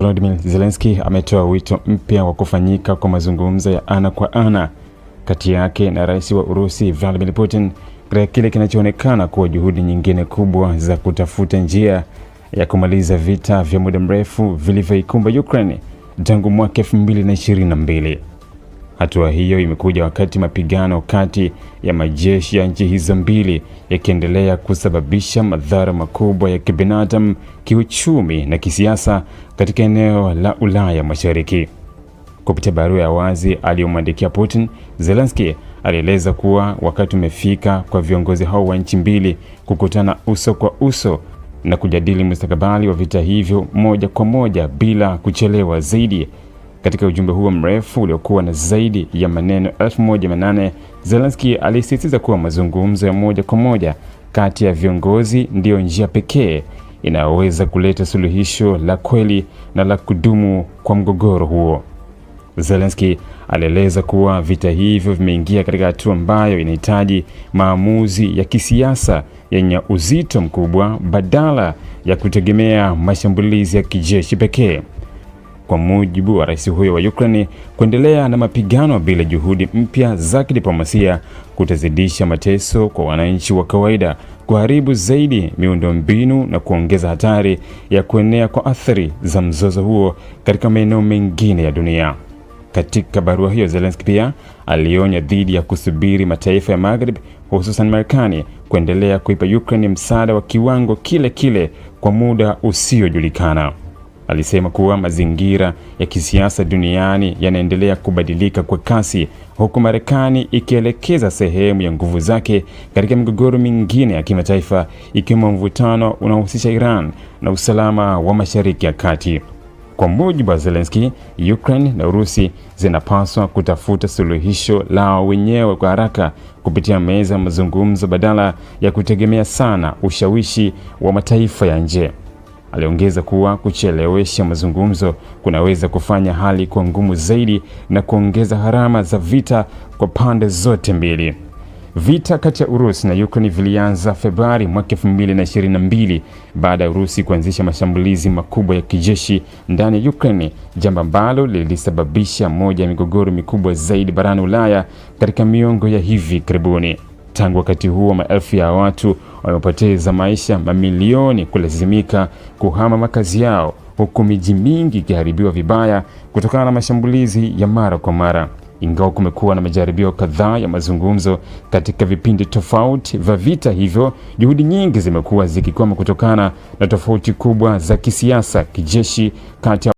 Volodymyr Zelensky ametoa wito mpya wa kufanyika kwa mazungumzo ya ana kwa ana kati yake na rais wa Urusi Vladimir Putin katika kile kinachoonekana kuwa juhudi nyingine kubwa za kutafuta njia ya kumaliza vita vya muda mrefu vilivyoikumba Ukraine tangu mwaka 2022. Hatua hiyo imekuja wakati mapigano kati ya majeshi ya nchi hizo mbili yakiendelea kusababisha madhara makubwa ya kibinadamu, kiuchumi na kisiasa katika eneo la Ulaya Mashariki. Kupitia barua ya wazi aliyomwandikia Putin, Zelensky alieleza kuwa wakati umefika kwa viongozi hao wa nchi mbili kukutana uso kwa uso na kujadili mustakabali wa vita hivyo moja kwa moja bila kuchelewa zaidi. Katika ujumbe huo mrefu uliokuwa na zaidi ya maneno 1800, Zelensky alisisitiza kuwa mazungumzo ya moja kwa moja kati ya viongozi ndiyo njia pekee inayoweza kuleta suluhisho la kweli na la kudumu kwa mgogoro huo. Zelensky alieleza kuwa vita hivyo vimeingia katika hatua ambayo inahitaji maamuzi ya kisiasa yenye uzito mkubwa badala ya kutegemea mashambulizi ya kijeshi pekee. Kwa mujibu wa rais huyo wa Ukraine, kuendelea na mapigano bila juhudi mpya za kidiplomasia kutazidisha mateso kwa wananchi wa kawaida, kuharibu zaidi miundombinu na kuongeza hatari ya kuenea kwa athari za mzozo huo katika maeneo mengine ya dunia. Katika barua hiyo, Zelensky pia alionya dhidi ya kusubiri mataifa ya Magharibi, hususan Marekani, kuendelea kuipa Ukraine msaada wa kiwango kile kile kwa muda usiojulikana. Alisema kuwa mazingira ya kisiasa duniani yanaendelea kubadilika kwa kasi, huku Marekani ikielekeza sehemu ya nguvu zake katika migogoro mingine ya kimataifa, ikiwemo mvutano unaohusisha Iran na usalama wa Mashariki ya Kati. Kwa mujibu wa Zelensky, Ukraine na Urusi zinapaswa kutafuta suluhisho lao wenyewe kwa haraka kupitia meza ya mazungumzo badala ya kutegemea sana ushawishi wa mataifa ya nje. Aliongeza kuwa kuchelewesha mazungumzo kunaweza kufanya hali kuwa ngumu zaidi na kuongeza gharama za vita kwa pande zote mbili. Vita kati ya Urusi na Ukraine vilianza Februari mwaka 2022 baada ya Urusi kuanzisha mashambulizi makubwa ya kijeshi ndani ya Ukraine, jambo ambalo lilisababisha moja ya migogoro mikubwa zaidi barani Ulaya katika miongo ya hivi karibuni. Tangu wakati huo, maelfu ya watu wamepoteza maisha, mamilioni kulazimika kuhama makazi yao, huku miji mingi ikiharibiwa vibaya kutokana na mashambulizi ya mara kwa mara. Ingawa kumekuwa na majaribio kadhaa ya mazungumzo katika vipindi tofauti vya vita hivyo, juhudi nyingi zimekuwa zikikwama kutokana na tofauti kubwa za kisiasa, kijeshi kati ya